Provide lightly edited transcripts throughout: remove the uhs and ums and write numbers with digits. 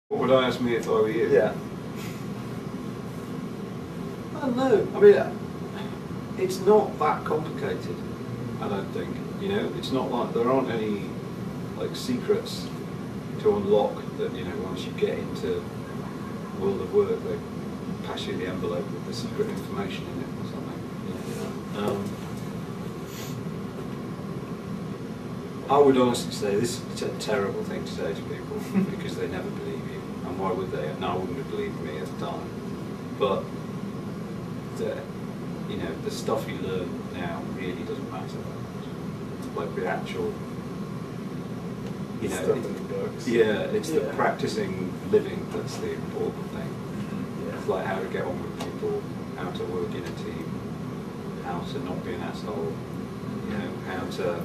What would I ask me if I were you? Yeah. I don't know. I mean, it's not that complicated, I don't think. You know, it's not like there aren't any like secrets to unlock that, you know, once you get into the world of work, they pass you the envelope with the secret information in it or something. You know? I would honestly say this is a terrible thing to say to people because they never believe you. And why would they? No, I wouldn't have believed me at the time. But you know, the stuff you learn now really doesn't matter that much. Like the actual, you know, stuff in the books. Yeah, it's the practicing living that's the important thing. Yeah. It's like how to get on with people, how to work in a team, how to not be an asshole, you know, how to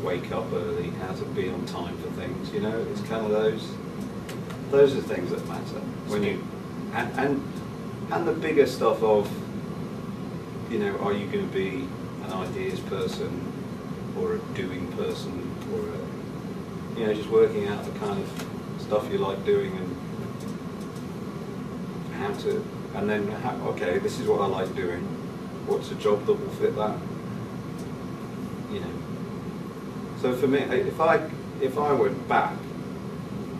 wake up early, how to be on time for things. You know, it's kind of those are things that matter when you and the bigger stuff of, you know, are you going to be an ideas person or a doing person or a, you know, just working out the kind of stuff you like doing and how to, and then okay, this is what I like doing. What's a job that will fit that? You know. So for me, if I went back,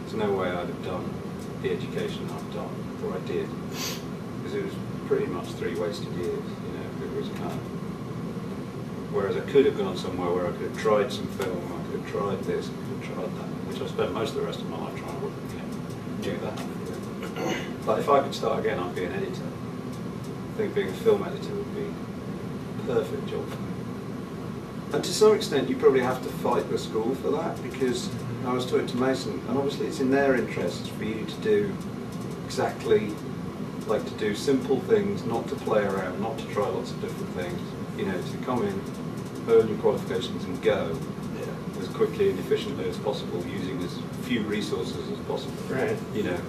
there's no way I'd have done the education I've done, or I did, because it was pretty much 3 wasted years. You know, it was kind of. Whereas I could have gone somewhere where I could have tried some film, I could have tried this, I could have tried that, which I spent most of the rest of my life trying to, you know, do that. But if I could start again, I'd be an editor. I think being a film editor would be a perfect job for me. And to some extent, you probably have to fight the school for that, because I was talking to Mason, and obviously it's in their interests for you to do exactly, like to do simple things, not to play around, not to try lots of different things, you know, to come in, earn your qualifications and go as quickly and efficiently as possible, using as few resources as possible. Right. You know,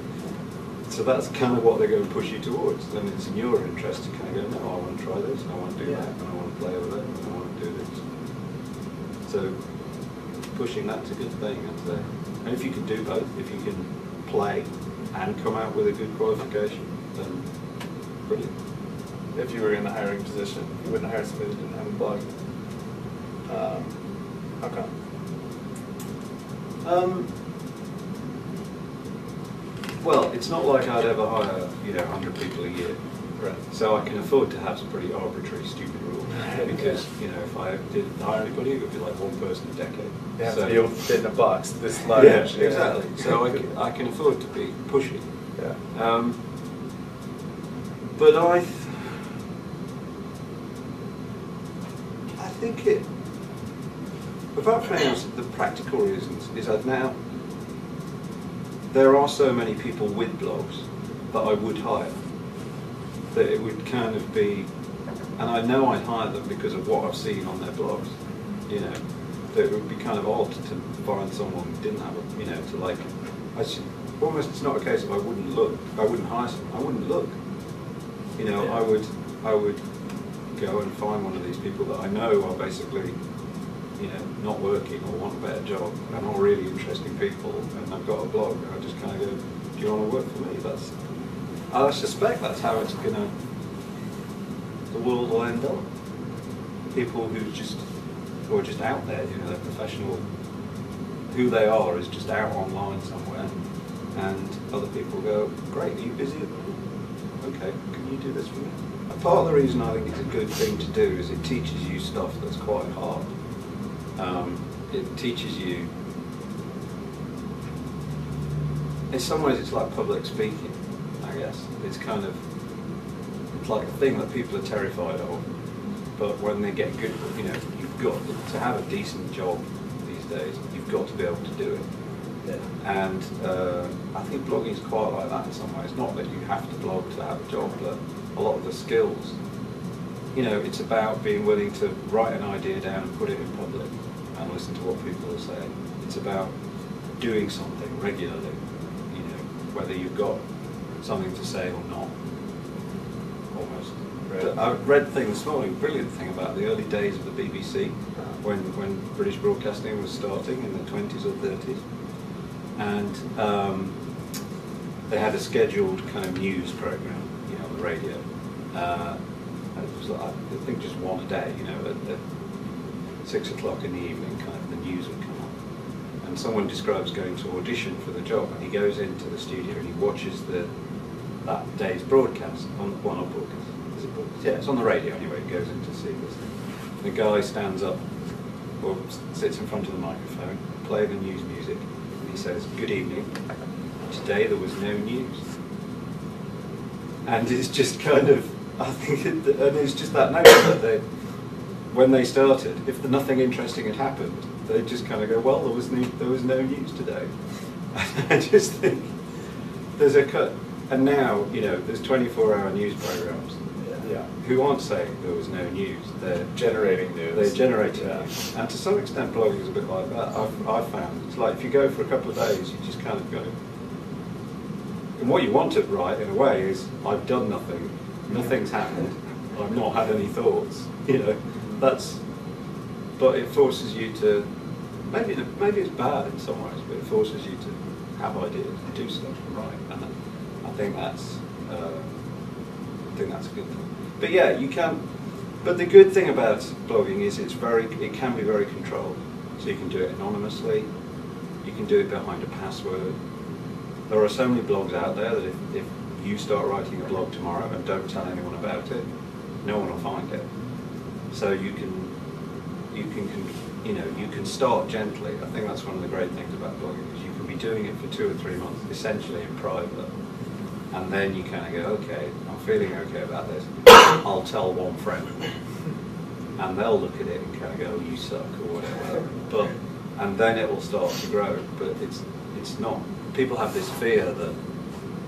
so that's kind of what they're going to push you towards. Then it's in your interest to kind of go, no, I want to try this, and I want to do that, and I want to play over there, and I want to do this. So pushing that's a good thing, I'd say. And if you can do both, if you can play and come out with a good qualification, then brilliant. If you were in a hiring position, you wouldn't hire somebody that didn't have a blog. How come? Well, it's not like I'd ever hire, you know, 100 people a year. Right. So I can afford to have some pretty arbitrary, stupid rules. Because, you know, if I didn't hire anybody, it would be like one person a decade. You have so, to be able to fit in a box this large. Yeah, exactly. So I can afford to be pushy. Yeah. But I think it, without pronouncing the practical reasons, is that now there are so many people with blogs that I would hire, that it would kind of be, and I know I'd hire them because of what I've seen on their blogs, you know, that it would be kind of odd to find someone who didn't have a, you know, to like, almost, it's not a case of I wouldn't look, I wouldn't hire someone, I wouldn't look. You know, yeah. I would go and find one of these people that I know are basically, you know, not working or want a better job and are really interesting people, and I've got a blog, and I just kind of go, do you want to work for me? I suspect that's how it's gonna, the world will end up. People who are just out there, you know, they're professional, who they are is just out online somewhere, and other people go, great, are you busy at the moment? Okay, can you do this for me? And part of the reason I think it's a good thing to do is it teaches you stuff that's quite hard. It teaches you, in some ways it's like public speaking, I guess. It's kind of, it's like a thing that people are terrified of, but when they get good, you know, you've got to have a decent job these days, you've got to be able to do it. Yeah. And I think blogging is quite like that in some ways. Not that you have to blog to have a job, but a lot of the skills, you know, it's about being willing to write an idea down and put it in public and listen to what people are saying. It's about doing something regularly, you know, whether you've got something to say or not, almost. Right. I read a thing this morning, brilliant thing about the early days of the BBC, when British broadcasting was starting in the 20s or 30s. And they had a scheduled kind of news program, you know, on the radio. And it was like, I think just one a day, you know, at 6 o'clock in the evening, kind of the news would come on. And someone describes going to audition for the job, and he goes into the studio and he watches that day's broadcast, not broadcast, is it broadcast? Yeah, it's on the radio anyway, he goes in to see this thing. The guy stands up, or sits in front of the microphone, playing the news music, and he says, "Good evening, today there was no news." And it's just kind of, I think, and it's just that notion that when they started, if nothing interesting had happened, they'd just kind of go, well, there was no news today. And I just think there's a cut, and now, you know, there's 24-hour news programs. Yeah. Who aren't saying there was no news. They're generating news. They're generating news. And to some extent, blogging is a bit like that. I've found it's like if you go for a couple of days, you just kind of go. And what you want to write, in a way, is I've done nothing, nothing's happened, I've not had any thoughts. You know, that's. But it forces you to. Maybe it's bad in some ways, but it forces you to have ideas and do stuff and write. And I think that's. I think that's a good thing. But yeah, you can. But the good thing about blogging is it can be very controlled. So you can do it anonymously. You can do it behind a password. There are so many blogs out there that if you start writing a blog tomorrow and don't tell anyone about it, no one will find it. So you can start gently. I think that's one of the great things about blogging is you can be doing it for 2 or 3 months, essentially in private, and then you kind of go, okay, I'm feeling okay about this. I'll tell one friend, and they'll look at it and kind of go, you suck or whatever. And then it will start to grow. But it's not. People have this fear that,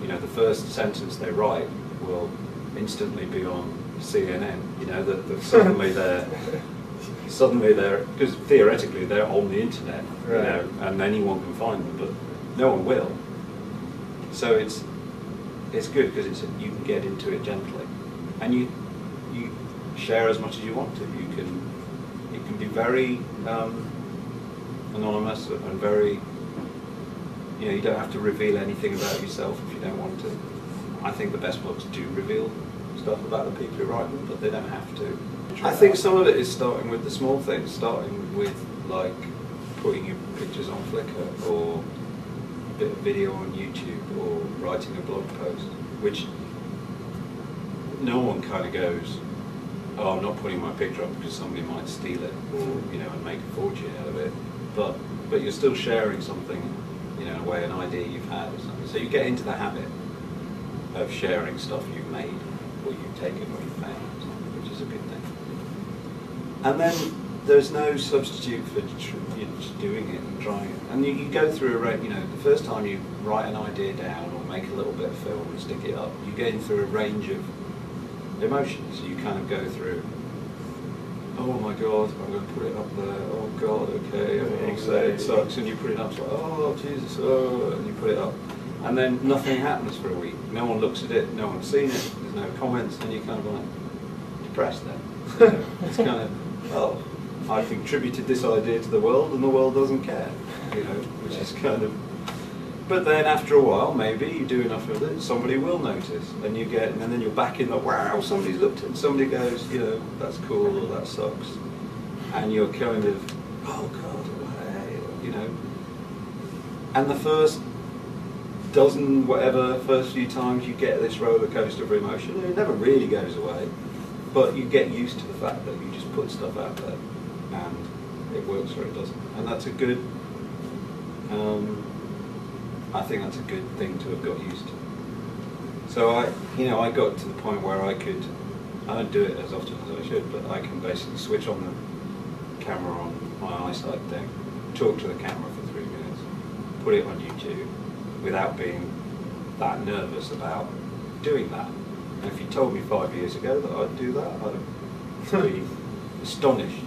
you know, the first sentence they write will instantly be on CNN. You know, that suddenly they're because theoretically they're on the internet, right. You know, and anyone can find them, but no one will. So it's good because you can get into it gently, and you share as much as you want to. It can be very anonymous and very. You know, you don't have to reveal anything about yourself if you don't want to. I think the best blogs do reveal stuff about the people who write them, but they don't have to. I think some of it is starting with the small things, starting with like putting your pictures on Flickr or a bit of video on YouTube or writing a blog post, which no one kind of goes, oh, I'm not putting my picture up because somebody might steal it or, you know, and make a fortune out of it. But you're still sharing something, you know, in a way, an idea you've had or something. So you get into the habit of sharing stuff you've made or you've taken or you've found, which is a good thing. And then there's no substitute for just doing it and trying it. And you go through you know, the first time you write an idea down or make a little bit of film and stick it up, you're going through a range of emotions. You kind of go through, oh my God, I'm going to put it up there, oh God, okay, it sucks, and you put it up, so, oh Jesus, oh, and you put it up. And then nothing happens for a week. No one looks at it, no one's seen it, there's no comments, and you're kind of like depressed then. You know, it's kind of, oh, I've contributed this idea to the world and the world doesn't care, you know, which is kind of. But then after a while, maybe you do enough of it, somebody will notice, and then you're back in the, wow, somebody's looked at it, somebody goes, you know, that's cool or that sucks, and you're kind of, oh God, hey, you know. And the first first few times you get this roller coaster of emotion, and it never really goes away, but you get used to the fact that you just put stuff out there, and it works or it doesn't, and that's a good. I think that's a good thing to have got used to. So I got to the point where I don't do it as often as I should, but I can basically switch on the camera on my eyesight thing, talk to the camera for 3 minutes, put it on YouTube without being that nervous about doing that. And if you told me 5 years ago that I'd do that, I'd be astonished.